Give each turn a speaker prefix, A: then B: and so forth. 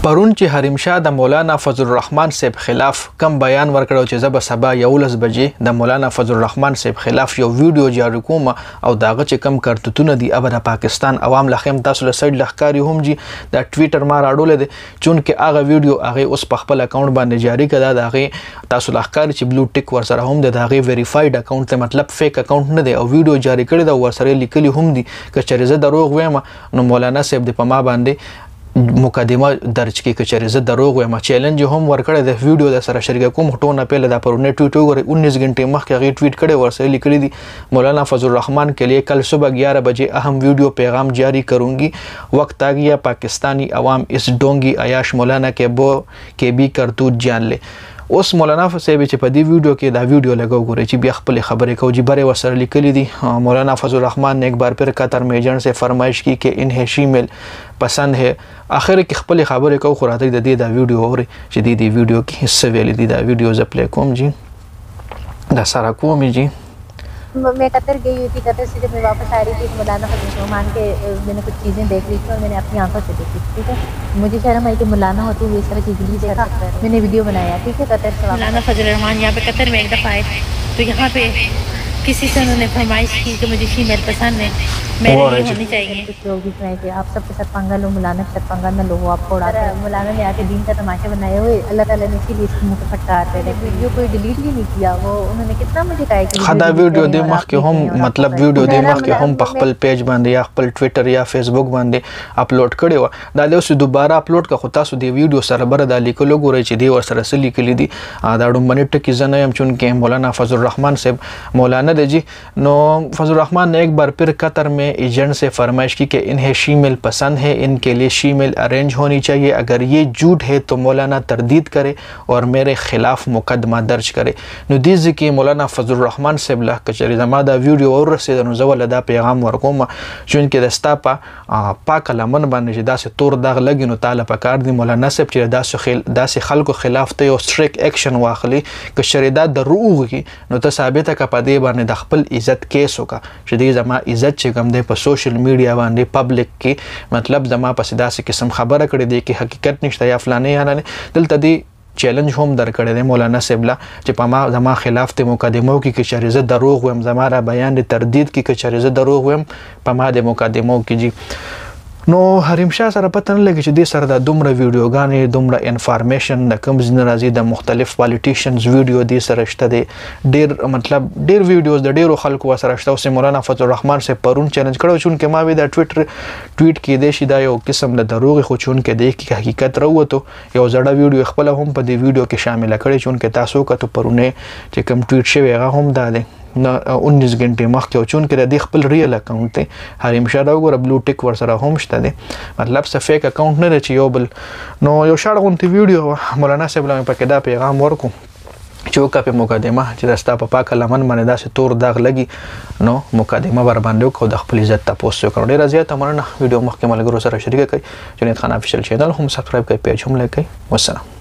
A: پرون چې حریم شاه د مولانا فضل الرحمن صاحب خلاف کم بیان ورکړو چې زب سبا 11 بجې د مولانا فضل الرحمن صاحب خلاف یو ویډیو جاری کوم او داغه چې کم کرتوتونه دي ابره پاکستان عوام لخم تاسو له سړي لخکاری هم جی د ټویټر ما راډول دي چونکه هغه ویډیو هغه اوس په خپل اکاونټ باندې جاری کړه داغه تاسو لخکاری چې بلو ټیک ور سره هم د داغه ویریفاید اکاونټ ته مطلب فیک اکاونټ نه دی او ویډیو جاری کړی دا ور سره لیکلي هم دي که چیرې زه دروغ وایم نو مولانا صاحب د پما باندې مقدمه درج کی کچری زه دروغ وایم چیلنج هم ورکړی د ویډیو د سره شریک کوم ټونه پیله د پرونه ټویټ وګورئ 19 غنټې مخکې هغه ټویټ کړي ورسره لیکلي دي مولانا فضل الرحمن के लिए कल सुबह 11 बजे अहम वीडियो पैगाम जारी करूंगी वक्त आ गया पाकिस्तानी अवाम इस डोंगी अयाश मौलाना के भी करतूत जान ले اوس مولانا صاحب چې په دې ویډیو کې دا ویډیو لګاو غوړي چې بیا خپل خبرې کوي بره وسره لیکلي دي مولانا فضل الرحمن نے ایک بار پھر قطر میں ایجنٹ سے فرمائش کی کہ انہیں شیمیل پسند ہے اخر کې خپل خبرې کوي خو راته د دې دا ویډیو اوري چې دې ویډیو کې حصہ ویل دي دا ویډیو ز پلی کوم جی دا سارا کوم جی
B: मैं कतर गई हुई थी कतर से जब मैं वापस आ रही थी तो मौलाना फजल रहमान के मैंने कुछ चीज़ें देख ली थी और मैंने अपनी आंखों से देखी ठीक है मुझे शर्म आई कि मौलाना होते हुए इस तरह की वीडियो देखा मैंने वीडियो बनाया ठीक है कतर से मौलाना फजल रहमान यहाँ पे कतर में एक दफ़ा आए तो यहाँ पे किसी से उन्होंने फरमाइश की कि मुझे फीमेल पसंद है मेरे लिए होनी चाहिए कुछ लोग भी सुनाए कि आप सबके साथ पंगा लो मौलाना के साथ पंगा न लो आपको उड़ाते मौलाना ने आके दीन का तमाशा बनाए हुए अल्लाह ताला ने इसीलिए इसके मुंह पे फटकारते रहे वीडियो कोई डिलीट भी नहीं किया वो उन्होंने कितना मुझे कहा कि
A: खदा वीडियो दे मख के हम मतलब वीडियो दे मख के हम खपल पेज باندې या خپل ټویټر یا فیسبوک باندې اپلوډ کړي و دا له اوس دوباره اپلوډ کا خو تاسو دی ویډیو سره بر د لیکلو ګورئ چې دی ور سره سلی کلی دي دا ډومبنه ټکی زنه يم چون کې مولانا فضل الرحمن صاحب مولانا دی جی نو فضل الرحمن نے ایک بار پھر قطر میں ایجنٹ سے فرمائش کی کہ انہیں شیمیل پسند ہے ان کے لیے شیمیل ارینج ہونی چاہیے اگر یہ جھوٹ ہے تو مولانا تردید کرے اور میرے خلاف مقدمہ درج کرے نو دیز کی مولانا فضل الرحمن صاحب له کچری زما دا ویډیو اور رسید نو زول دا پیغام ورکوم چون کې دستا پاک لمن باندې چې داسې تور داغ لګي نو تعالی پکار دی مولانا صاحب چې داسې خلکو خلاف ته یو سټریک اکشن واخلي کچری دا دروغ کی نو ته ثابته کا پدې باندې د خپل عزت کیس وکا چې دې زما عزت چې کوم دی په سوشل میډیا باندې پبلک کې مطلب زما په داسې قسم خبره کړې دی کې حقیقت نشته یا فلانه یا نه دلته دی چیلنج هم در کړی دی مولانا صاحب لا چې په ما زما خلاف ته مقدمو کې چې زه دروغ ویم زما را بیان د تردید کې چې زه دروغ ویم په ما د مقدمو کې جی نو حریم شاه سره پته نه لګي چې د سره د دومره ویډیوګانې دومره انفارمیشن د کوم ځین راځي د مختلف پالیټیشنز ویډیو دی سره شته دی ډیر مطلب ډیر ویډیوز د ډیرو خلکو سره شته او مولانا فضل الرحمن سے پرون چیلنج کړو چون کې ما وی د ټویټ کې د شي دا یو قسم د دروغ خو چون کې د حقیقت راوته یو زړه ویډیو خپل هم په دې ویډیو کې شامل کړي چون کې تاسو کته پرونه چې کوم ټویټ شوی هغه هم دا دی 19 غنټې مخکې چون کې د خپل ریل اکاونټ ته حریم شاه دا وګوره بلو ټیک ور سره هم شته دی مطلب څه فیک اکاونټ نه چې یو بل نو یو شاړ غونتی ویډیو مولانا صاحب له پکې دا پیغام ورکو چوکا په مقدمه چې دستا په پاک لمن باندې داسې تور داغ لګي نو مقدمه ور باندې کو د خپل عزت تاسو وکړو ډیر زیات مننه ویډیو مخکې ملګرو سره شریک کړئ جنید خان افیشل چینل هم سبسکرایب کړئ پیج هم لایک کړئ والسلام